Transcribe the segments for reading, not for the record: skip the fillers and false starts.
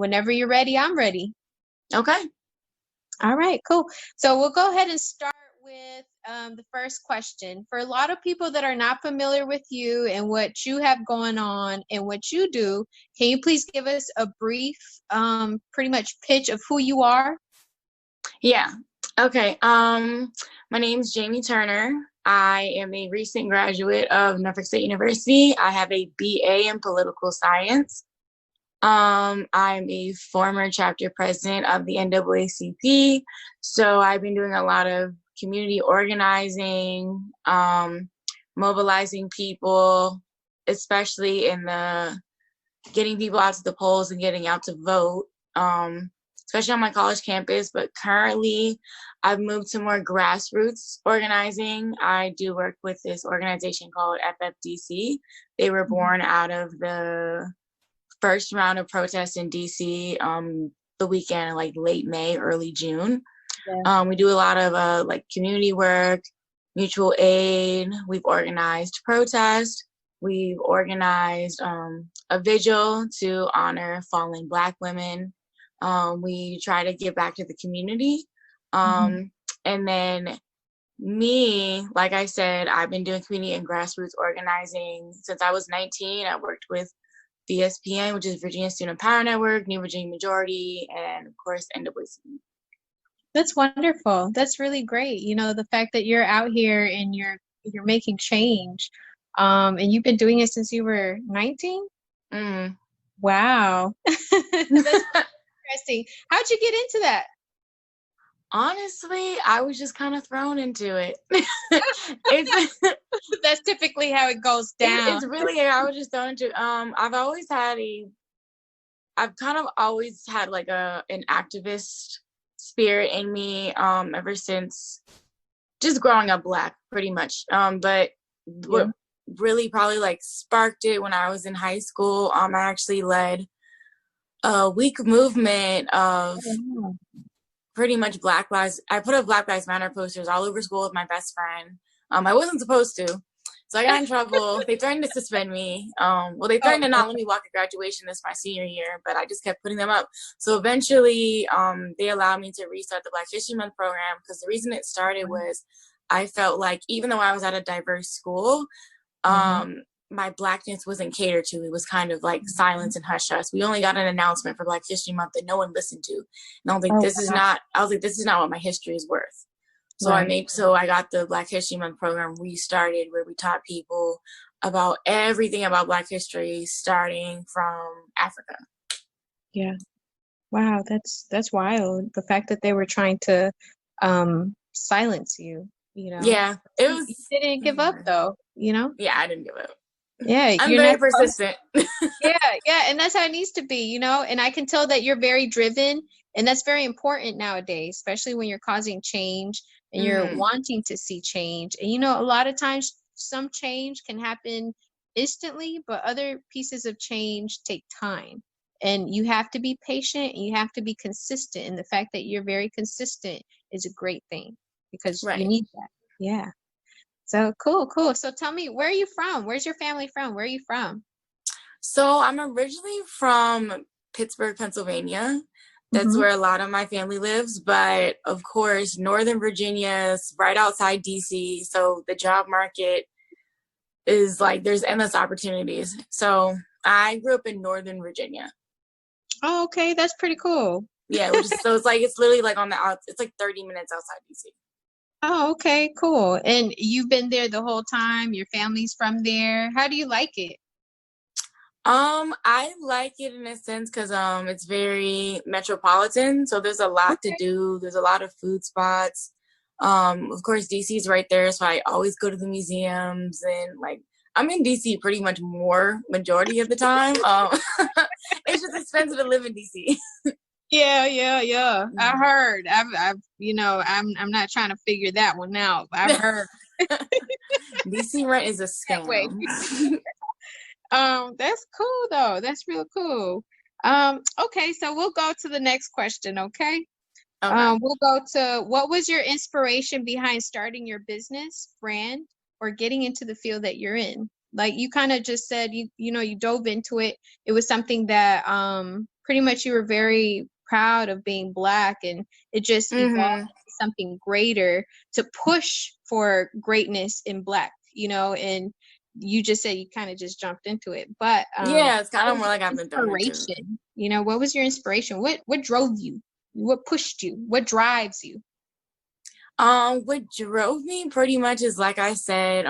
whenever you're ready, I'm ready. Okay. All right, cool. So we'll go ahead and start with the first question. For a lot of people that are not familiar with you and what you have going on and what you do, can you please give us a brief, pretty much pitch of who you are? Yeah. Okay. My name's Jamie Turner. I am a recent graduate of Norfolk State University. I have a BA in political science. I'm a former chapter president of the NAACP. So I've been doing a lot of community organizing, mobilizing people, especially in the getting people out to the polls and getting out to vote, especially on my college campus. But currently I've moved to more grassroots organizing. I do work with this organization called FFDC. They were born out of the first round of protests in DC the weekend, like late May, early June. Yeah. We do a lot of like community work, mutual aid. We've organized protests. We've organized a vigil to honor fallen Black women. We try to give back to the community. And then me, like I said, I've been doing community and grassroots organizing since I was 19. I worked with VSPN, which is Virginia Student Power Network, New Virginia Majority, and of course NAACP. That's wonderful. That's really great. You know, the fact that you're out here and you're making change, and you've been doing it since you were 19. Wow, that's interesting. How'd you get into that? Honestly, I was just kind of thrown into it. That's typically how it goes down. It's really, I was just thrown into I've kind of always had like an activist spirit in me ever since just growing up Black, pretty much. But what really probably like sparked it when I was in high school, I actually led a week movement of pretty much Black Lives. I put up Black Lives Matter posters all over school with my best friend. I wasn't supposed to, so I got in trouble. They threatened to suspend me. Well, they threatened to not let me walk at graduation this my senior year, but I just kept putting them up. So eventually, they allowed me to restart the Black History Month program, because the reason it started was I felt like even though I was at a diverse school, my Blackness wasn't catered to. It was kind of like silence and hush hush. We only got an announcement for Black History Month that no one listened to. And I was like, this is not what my history is worth. So I got the Black History Month program restarted, where we taught people about everything about Black history, starting from Africa. Yeah. Wow, that's wild. The fact that they were trying to silence you, you know. Yeah, it was. You didn't give up though, you know. Yeah, I didn't give up. Yeah, I'm very persistent. yeah, and that's how it needs to be, you know. And I can tell that you're very driven, and that's very important nowadays, especially when you're causing change and you're wanting to see change. And you know, a lot of times some change can happen instantly, but other pieces of change take time. And you have to be patient and you have to be consistent. And the fact that you're very consistent is a great thing, because you need that. Yeah. So cool. So tell me, where are you from? Where's your family from? Where are you from? So I'm originally from Pittsburgh, Pennsylvania. That's where a lot of my family lives. But of course, Northern Virginia is right outside DC. So the job market is like, there's endless opportunities. So I grew up in Northern Virginia. Oh, okay. That's pretty cool. Yeah. So it's literally like on the outs. It's like 30 minutes outside DC. Oh, okay, cool. And you've been there the whole time? Your family's from there? How do you like it? I like it in a sense because it's very metropolitan, so there's a lot to do. There's a lot of food spots. Of course, DC's right there, so I always go to the museums, and like I'm in DC pretty much more majority of the time. It's just expensive to live in DC. Yeah. I heard. I've you know, I'm not trying to figure that one out. I've heard. DC rent is a scam. That's cool though. That's real cool. Okay, so we'll go to the next question, okay? We'll go to, what was your inspiration behind starting your business, brand, or getting into the field that you're in? Like you kind of just said, you know, you dove into it. It was something that pretty much you were very proud of being Black, and it just evolved into something greater to push for greatness in Black, you know, and you just said you kind of just jumped into it. But Yeah, it's kind what of was more like your I've been thrown into it. inspiration? You know, what was your inspiration? What drove you? What pushed you? What drives you? What drove me pretty much is, like I said,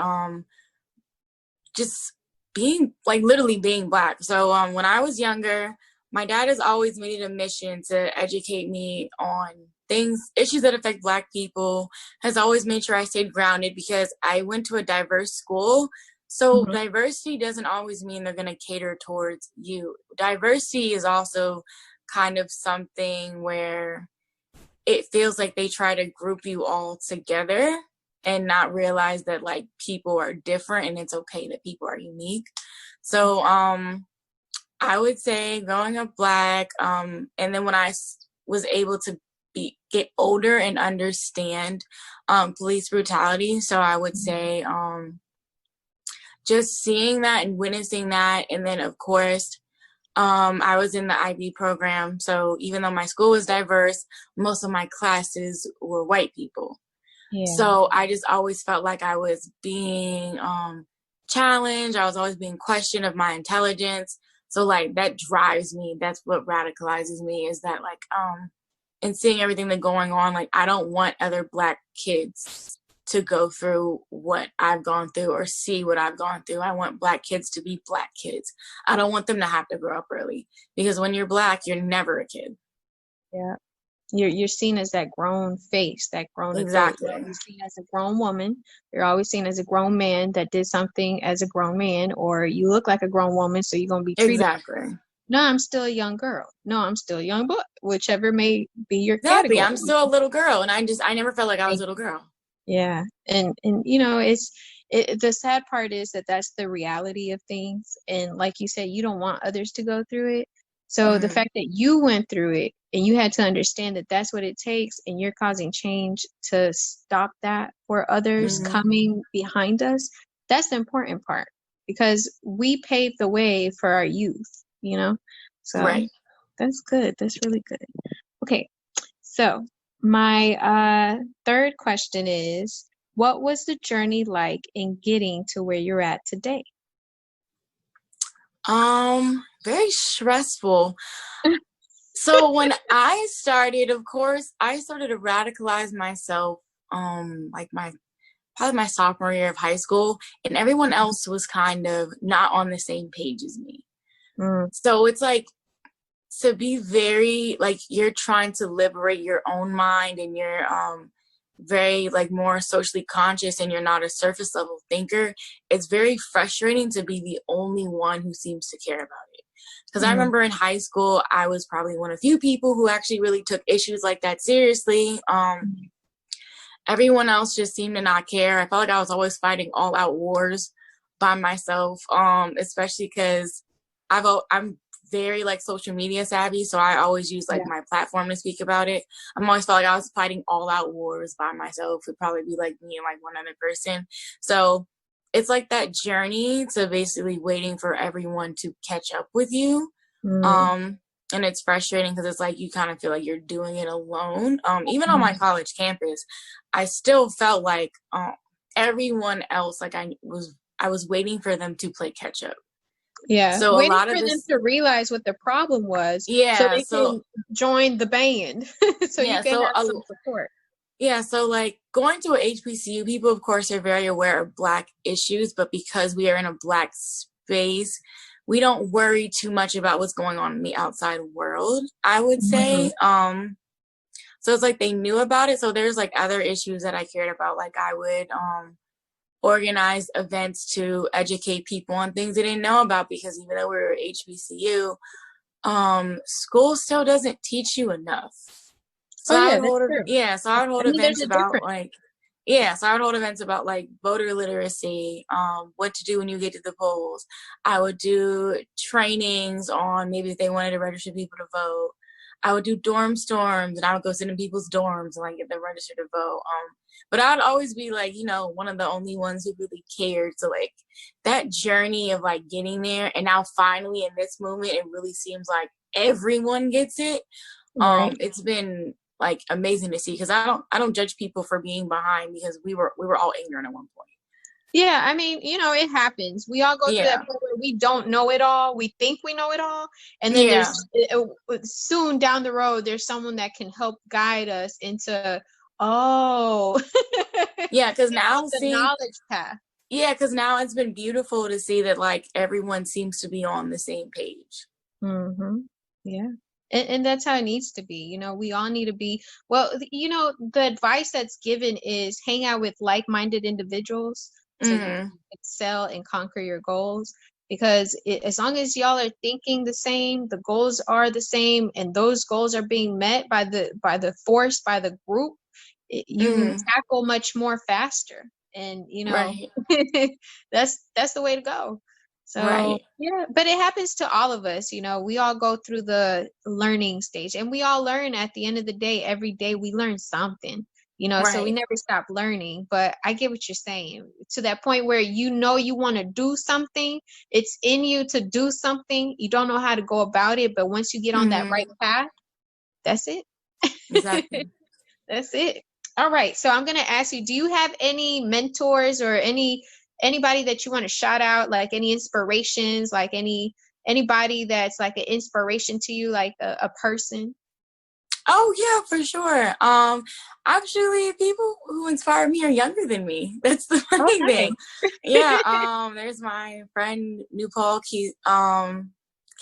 just being, like, literally being Black. So when I was younger, my dad has always made it a mission to educate me on issues that affect Black people, has always made sure I stayed grounded because I went to a diverse school. So Mhm. diversity doesn't always mean they're going to cater towards you. Diversity is also kind of something where it feels like they try to group you all together and not realize that, like, people are different and it's okay that people are unique. So I would say growing up Black, and then when I was able to get older and understand police brutality, so I would say just seeing that and witnessing that. And then, of course, I was in the IB program, so even though my school was diverse, most of my classes were white people. Yeah. So I just always felt like I was being challenged. I was always being questioned of my intelligence. So, like, that drives me. That's what radicalizes me, is that, like, and seeing everything that's going on, like, I don't want other Black kids to go through what I've gone through or see what I've gone through. I want Black kids to be Black kids. I don't want them to have to grow up early, because when you're Black, you're never a kid. Yeah. You're seen as that grown face, that grown adult. You're Exactly. always seen as a grown woman. You're always seen as a grown man that did something as a grown man, or you look like a grown woman, so you're gonna be treated. Exactly. No, I'm still a young girl. No, I'm still a young boy. Whichever may be your Exactly. category. I'm still a little girl, and I never felt like I was a little girl. Yeah, and you know, the sad part is that that's the reality of things, and like you said, you don't want others to go through it. So the Mm-hmm. fact that you went through it and you had to understand that that's what it takes, and you're causing change to stop that for others Mm-hmm. coming behind us, that's the important part, because we paved the way for our youth, you know? So Right. that's good. That's really good. Okay, so my third question is, what was the journey like in getting to where you're at today? Very stressful. So when I started, of course, I started to radicalize myself, like probably my sophomore year of high school, and everyone else was kind of not on the same page as me. Mm, So it's like, to be very, like, you're trying to liberate your own mind, and you're very, like, more socially conscious, and you're not a surface level thinker. It's very frustrating to be the only one who seems to care about it. Because I mm, remember in high school, I was probably one of the few people who actually really took issues like that seriously. Everyone else just seemed to not care. I felt like I was always fighting all out wars by myself, especially because I'm very, like, social media savvy, so I always use, like, yeah. my platform to speak about it. I'm always felt like I was fighting all out wars by myself. It'd probably be like me and, like, one other person. So it's like that journey to basically waiting for everyone to catch up with you. Mm, Um, and it's frustrating because it's like you kind of feel like you're doing it alone. Even on my mm. college campus, I still felt like everyone else, like, I was waiting for them to play catch up. Yeah, So a waiting lot of for them this, to realize what the problem was so yeah. they can join the band, so you Yeah, can so have some support. so, like, going to a HBCU, people, of course, are very aware of Black issues, but because we are in a Black space, we don't worry too much about what's going on in the outside world, I would Mhm. say. So it's like they knew about it. So there's, like, other issues that I cared about. Like, I would organize events to educate people on things they didn't know about, because even though we were HBCU, school still doesn't teach you enough. So Oh I yeah, would that's hold, true. yeah, so I would I hold mean, there's events a about, difference. like, yeah, so I would hold events about, like, voter literacy, what to do when you get to the polls. I would do trainings on maybe if they wanted to register people to vote. I would do dorm storms, and I would go sit in people's dorms and, like, get them registered to vote. But I'd always be, like, one of the only ones who really cared. So, like, that journey of, like, getting there, and now finally in this moment, it really seems like everyone gets it. Right. It's been like amazing to see, because I don't judge people for being behind, because we were all ignorant at one point. Yeah, I mean, it happens. We all go through that Yeah. point where we don't know it all. We think we know it all. And then Yeah. there's soon down the road, there's someone that can help guide us into, oh, Yeah, because now the see, knowledge path. yeah, because now it's been beautiful to see that like everyone seems to be on the same page. Mm-hmm. Yeah. And that's how it needs to be. We all need to be, well, the advice that's given is hang out with like-minded individuals so you Mm-hmm. can excel and conquer your goals. Because as long as y'all are thinking the same, the goals are the same, and those goals are being met by the force, by the group, you Mm-hmm. tackle much more faster. And Right. that's the way to go. So Right. yeah, but it happens to all of us. We all go through the learning stage, and we all learn at the end of the day. Every day we learn something, so we Right. never stop learning. But I get what you're saying, to that point where you want to do something, it's in you to do something. You don't know how to go about it, but once you get on that Mm-hmm. right path, that's it. Exactly. That's it. All right. So I'm gonna ask you, do you have any mentors or anybody that you want to shout out, like any inspirations, like anybody that's like an inspiration to you, like a person? Oh yeah, for sure. Actually, people who inspire me are younger than me. That's the Oh, funny nice. thing. Yeah. There's my friend Nupal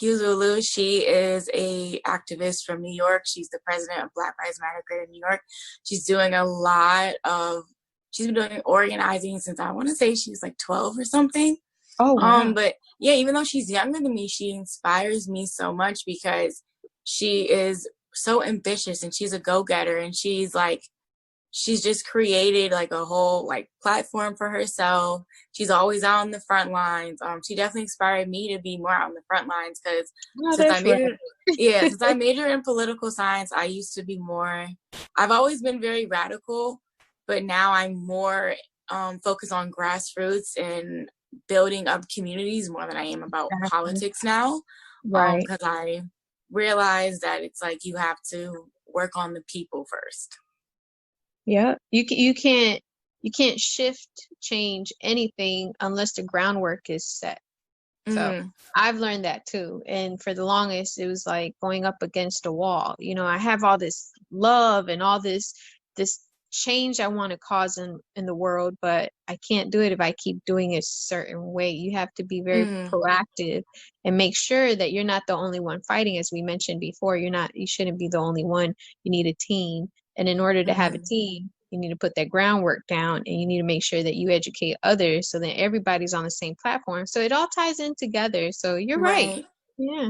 Kizulu. She is a activist from New York. She's the president of Black Lives Matter Greater New York. She's doing a lot of. She's been doing organizing since, I want to say, she's like 12 or something. Oh, wow. But yeah, even though she's younger than me, she inspires me so much, because she is so ambitious and she's a go-getter, and she's just created like a whole like platform for herself. She's always out on the front lines. She definitely inspired me to be more out on the front lines, because Oh, since I that's right. majored, yeah, since I majored in political science, I used to be more. I've always been very radical, but now I'm more focused on grassroots and building up communities more than I am about Exactly. politics now. Right. Because I realize that it's like you have to work on the people first. Yeah. You can't shift change anything unless the groundwork is set. So Mm-hmm. I've learned that too. And for the longest, it was like going up against a wall. I have all this love and all this change I want to cause in the world, but I can't do it if I keep doing it a certain way. You have to be very Mm-hmm. proactive and make sure that you're not the only one fighting. As we mentioned before, you shouldn't be the only one. You need a team. And in order to have a Mm-hmm. team, you need to put that groundwork down, and you need to make sure that you educate others so that everybody's on the same platform. So it all ties in together. So you're right. Right. Yeah,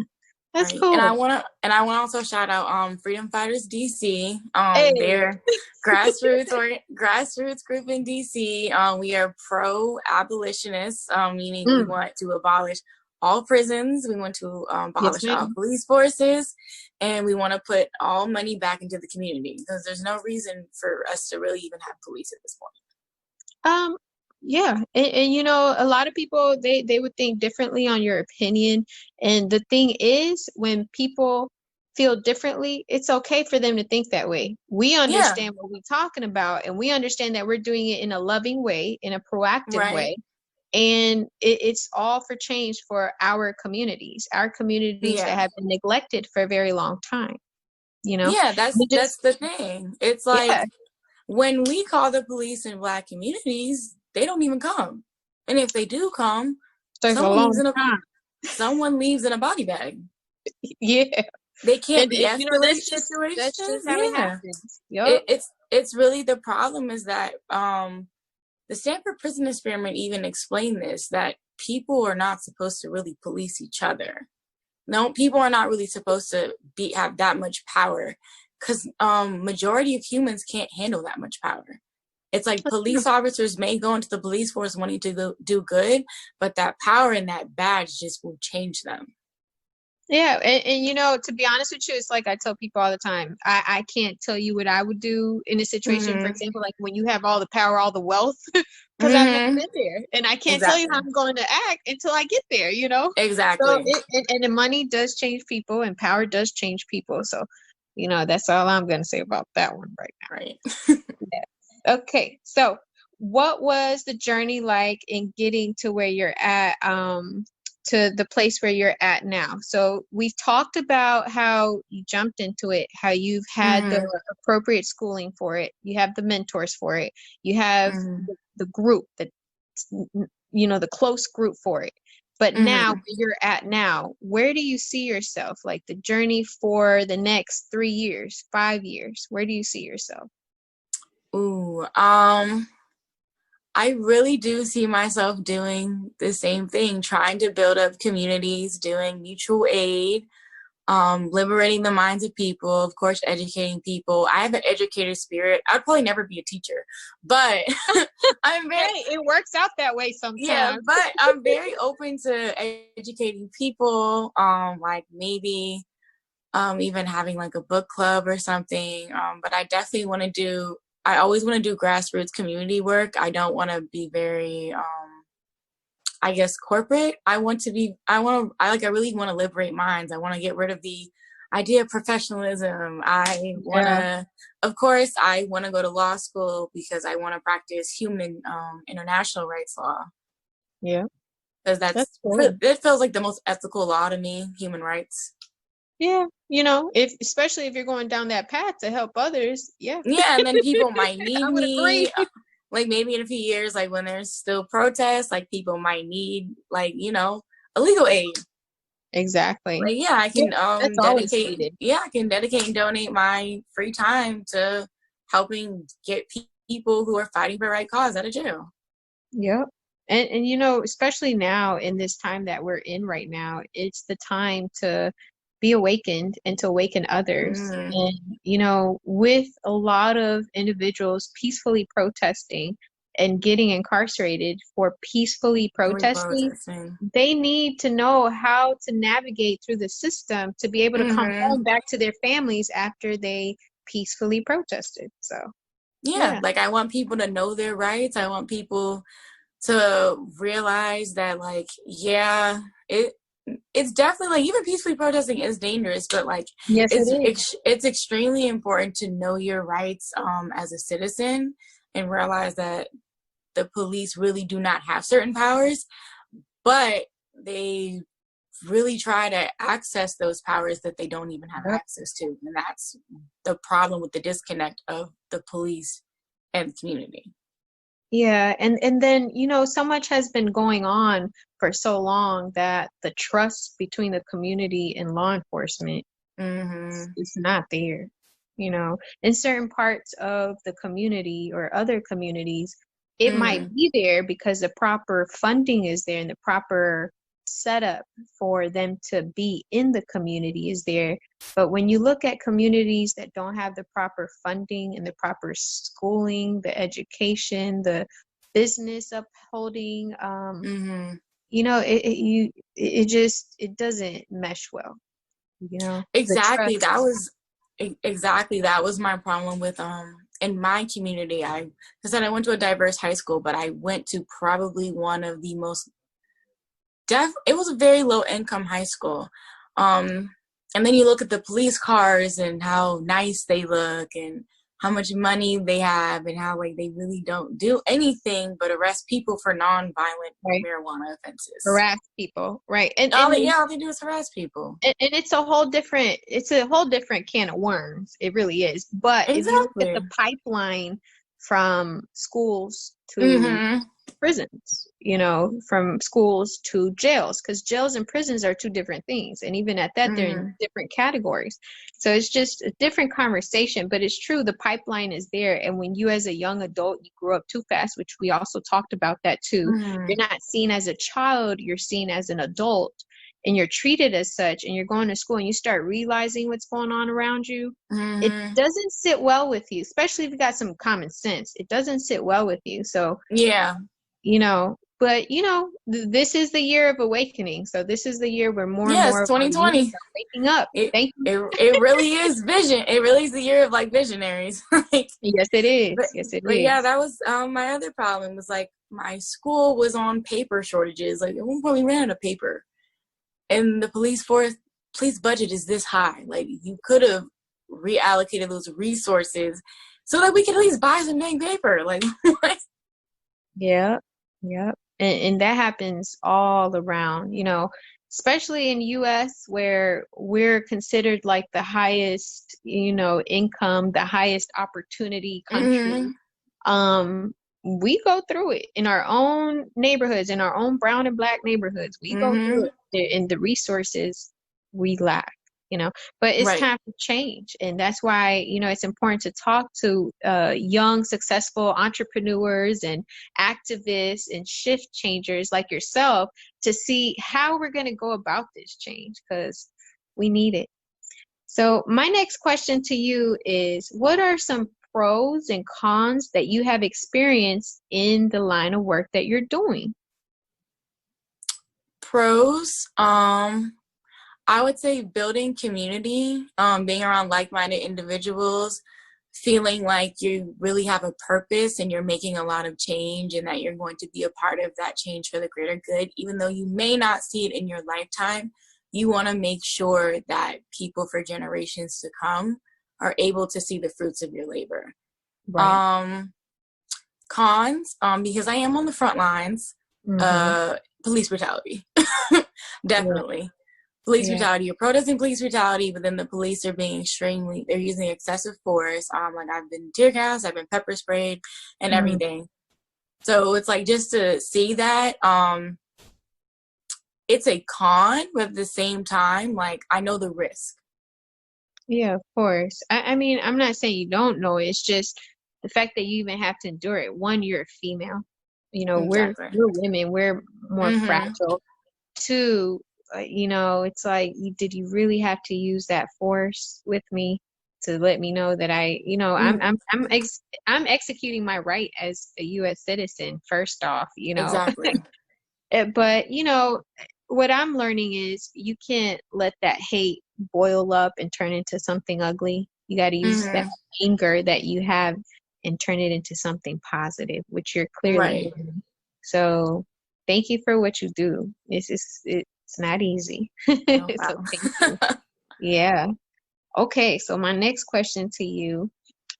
that's Right. And I cool. wanna also shout out Freedom Fighters DC. Hey. They're grassroots group in DC. We are pro abolitionists, meaning we Mm, want to abolish all prisons, we want to yes, abolish all ma'am. police forces, and we want to put all money back into the community, because there's no reason for us to really even have police at this point. Um, yeah, and a lot of people they would think differently on your opinion. And the thing is, when people feel differently, it's okay for them to think that way. We Yeah. understand what we're talking about, and we understand that we're doing it in a loving way, in a proactive Right. way. And it's all for change for our communities that Yeah. have been neglected for a very long time. Yeah, We that's just, the thing. It's like, yeah, when we call the police in Black communities, they don't even come. And if they do come, takes a someone leaves long in a time. body bag. Yeah. They can't And de-escalate that's situations. just how it Yeah, happens. Yup. it's really, the problem is that the Stanford Prison Experiment even explained this, that people are not supposed to really police each other. No, people are not really supposed to have that much power, because majority of humans can't handle that much power. It's like police officers may go into the police force wanting to do good, but that power and that badge just will change them. Yeah, and you know, to be honest with you, it's like I tell people all the time. I can't tell you what I would do in a situation, for Mm-hmm. example, like when you have all the power, all the wealth, because I've never Mm-hmm. been there, and I can't tell you how Exactly. I'm going to act until I get there, you know? So Exactly. and the money does change people and power does change people. So, you know, that's all I'm going to say about that one right Right. now. Yeah. Okay. So, what was the journey like in getting to where you're at, to the place where you're at now? So, we've talked about how you jumped into it, how you've had the Mm-hmm. appropriate schooling for it, you have the mentors for it, you have Mm-hmm. the group that, you know, the close group for it. But now, Mm-hmm. where you're at now, where do you see yourself? Like the journey for the next 3 years, 5 years, where do you see yourself? Ooh, I really do see myself doing the same thing, trying to build up communities, doing mutual aid, liberating the minds of people, of course, educating people. I have an educator spirit. I'd probably never be a teacher, but I'm very, Hey, it works out that way yeah, sometimes. but I'm very open to educating people, like maybe even having like a book club or something. But I definitely want to do, I always want to do grassroots community work. I don't want to be very, I guess, corporate. I really want to liberate minds. I want to get rid of the idea of professionalism. I want Yeah, to, of course, I want to go to law school because I want to practice human international rights law yeah, because that's cool. it feels like the most ethical law to me, human rights. Yeah, you know, if especially if you're going down that path to help others, yeah, Yeah, and then people might need I would me. agree. Like maybe in a few years, like when there's still protests, like people might need like, a legal aid. Exactly. Like yeah, I Yeah, can that's always dedicate needed. I can dedicate and donate my free time to helping get people who are fighting for the right cause out of jail. Yep. And you know, especially now in this time that we're in right now, it's the time to be awakened and to awaken others. Mm, And you know, with a lot of individuals peacefully protesting and getting incarcerated for peacefully really protesting, protesting. they need to know how to navigate through the system to be able to come Hmm. home back to their families after they peacefully protested. So, Yeah, yeah. like I want people to know their rights. I want people to realize that like yeah, it's definitely like even peacefully protesting is dangerous, but like Yes, it is. it's extremely important to know your rights as a citizen and realize that the police really do not have certain powers, but they really try to access those powers that they don't even have Yep. access to. And that's the problem with the disconnect of the police and the community. Yeah, and then, you know, so much has been going on for so long that the trust between the community and law enforcement Mm-hmm. is not there. You know, in certain parts of the community or other communities, it might Mm-hmm. be there because the proper funding is there and the proper setup for them to be in the community is there. But when you look at communities that don't have the proper funding and the proper schooling, the education, the business upholding, Mm-hmm. you know, it just it doesn't mesh well. You know, the Exactly. trust. Exactly that was my problem with in my community. I said I went to a diverse high school, but I went to probably one of the most it was a very low income high school. Um, and then you look at the police cars and how nice they look and how much money they have and how like they really don't do anything but arrest people for non-violent Right. marijuana offenses. Harass people, right? All they do is harass people. And it's a whole different can of worms. It really is. But if you look at the Exactly. pipeline from schools to Mm-hmm. prisons, you know, from schools to jails, because jails and prisons are two different things. And even at that, they're in Mm-hmm. different categories. So it's just a different conversation. But it's true, the pipeline is there. And when you, as a young adult, you grow up too fast, which we also talked about that too, Mm-hmm. you're not seen as a child, you're seen as an adult and you're treated as such and you're going to school and you start realizing what's going on around you, it Mm-hmm. doesn't sit well with you, especially if you got some common sense. It doesn't sit well with you. So, Yeah. you know, But you know, this is the year of awakening. So this is the year where more and Yes, more of our youth 2020. are waking up. It Thank you. it really is vision. It really is the year of like visionaries. Like, Yes, it is. but Yes, it but yeah, is. that was my other problem was like my school was on paper shortages. Like at one point we ran out of paper, and the police budget is this high. Like you could have reallocated those resources so that we could at least buy some dang paper. Like what? Yeah, yeah. And that happens all around, you know, especially in US where we're considered like the highest, you know, income, the highest opportunity country. Mm-hmm. We go through it in our own neighborhoods, in our own brown and black neighborhoods. We go Mm-hmm. through it in the resources we lack, you know. But it's Right. time to change, and that's why, you know, it's important to talk to young, successful entrepreneurs and activists and shift changers like yourself to see how we're going to go about this change because we need it. So, my next question to you is what are some pros and cons that you have experienced in the line of work that you're doing? Pros, I would say building community, being around like-minded individuals, feeling like you really have a purpose and you're making a lot of change and that you're going to be a part of that change for the greater good, even though you may not see it in your lifetime. You want to make sure that people for generations to come are able to see the fruits of your labor. Right. Um, Cons, because I am on the front lines, Mm-hmm. police brutality. Yeah. Definitely. Police Yeah. brutality. You're protesting police brutality, but then the police are being they're using excessive force. Like I've been tear gas, I've been pepper sprayed and Mm, everything. So it's like just to see that, it's a con, but at the same time, like I know the risk. yeah, of course. I mean, I'm not saying you don't know it. It's just the fact that you even have to endure it. One, you're a female. You know, Exactly. we're women. We're more Mm-hmm. fragile. Two, you know, it's like, did you really have to use that force with me to let me know that you know, I'm executing my right as a U.S. citizen, first off, you know. Exactly. But, you know, what I'm learning is you can't let that hate boil up and turn into something ugly. You got to use that Mm-hmm. anger that you have and turn it into something positive, which you're clearly Right. doing. So thank you for what you do. It's not easy. No So problem. thank you. Yeah. Okay, so my next question to you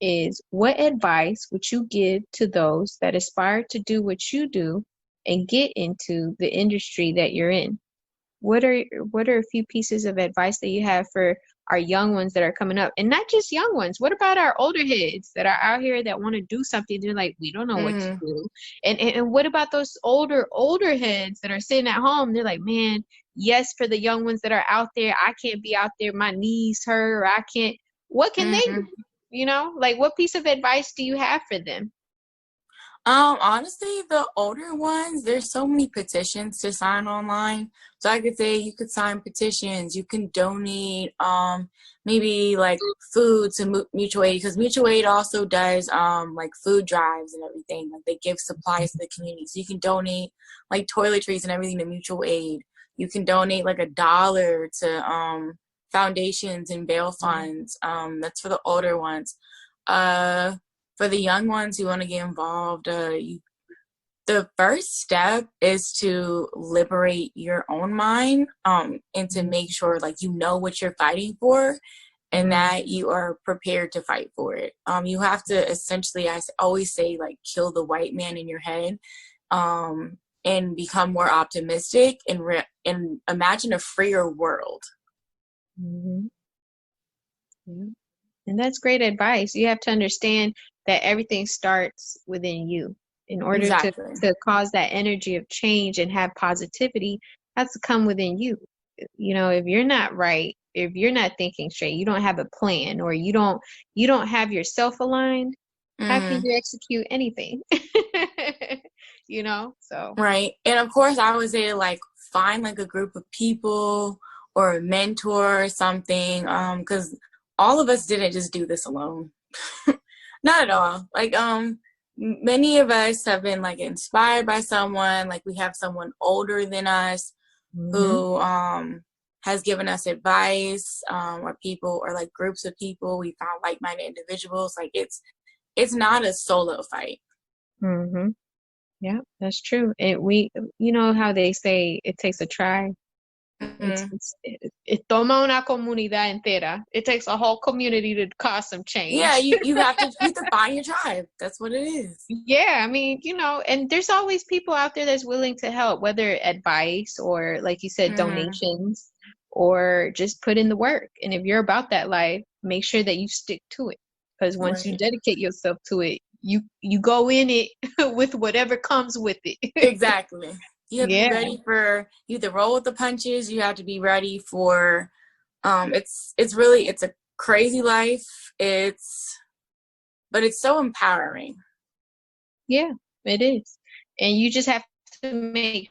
is what advice would you give to those that aspire to do what you do and get into the industry that you're in? What are a few pieces of advice that you have for our young ones that are coming up? And not just young ones. What about our older heads that are out here that want to do something? They're like, we don't know what to Mm-hmm. do. And what about those older heads that are sitting at home? They're like, man, yes, for the young ones that are out there, I can't be out there, my knees hurt, or I can't. What can they do? Mm-hmm. You know, like what piece of advice do you have for them? Honestly, the older ones, there's so many petitions to sign online. So I could say you could sign petitions, you can donate, maybe like food to mutual aid, because mutual aid also does like food drives and everything. Like they give supplies to the community. So you can donate like toiletries and everything to mutual aid. You can donate like $1 to foundations and bail funds. That's for the older ones. For the young ones who want to get involved, the first step is to liberate your own mind, and to make sure like you know what you're fighting for and Mm, that you are prepared to fight for it. You have to essentially, I always say, like kill the white man in your head, and become more optimistic and imagine a freer world. mhm. Yeah. And that's great advice. You have to understand that everything starts within you. In order Exactly. to cause that energy of change and have positivity, has to come within you. You know, if you're not right, if you're not thinking straight, you don't have a plan, or you don't have yourself aligned, how can Mm-hmm. you execute anything? You know, so Right. And of course, I would say like find like a group of people or a mentor or something. Because all of us didn't just do this alone. Not at all. Like, many of us have been like inspired by someone, like we have someone older than us who has given us advice, or people, or like groups of people. We found like-minded individuals. Like it's not a solo fight. Mm-hmm. Yeah, that's true. And you know how they say it takes a tribe. It toma una comunidad entera. It takes a whole community to cause some Yeah, change. you have to find your tribe. That's what it is. Yeah, I mean, you know, and there's always people out there that's willing to help, whether advice or, like you said, donations, or just put in the work. And if you're about that life, make sure that you stick to it. Because once you dedicate yourself to it, you go in it with whatever comes with it. Exactly. You have to be Yeah. ready for, you have to roll with the punches. You have to be ready for, it's really, it's a crazy life. But it's so empowering. Yeah, it is. And you just have to make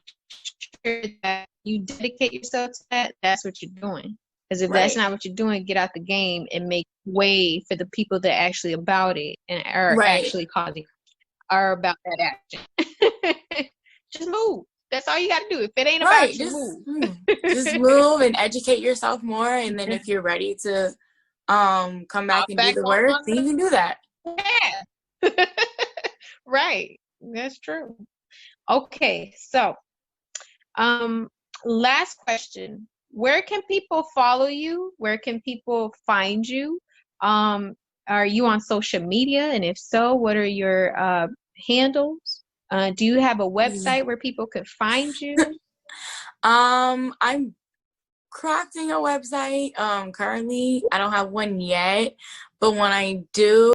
sure that you dedicate yourself to that. That's what you're doing. Because if that's not what you're doing, get out the game and make way for the people that are actually about it and are actually are about that action. Just move. That's all you got to do. If it ain't about you, move. Just move and educate yourself more. And then if you're ready to come back and do the work, then you can do that. Yeah. Right. That's true. Okay. So, last question. Where can people follow you? Where can people find you? Are you on social media? And if so, what are your handles? Do you have a website where people could find you? I'm crafting a website. Currently, I don't have one yet, but when I do,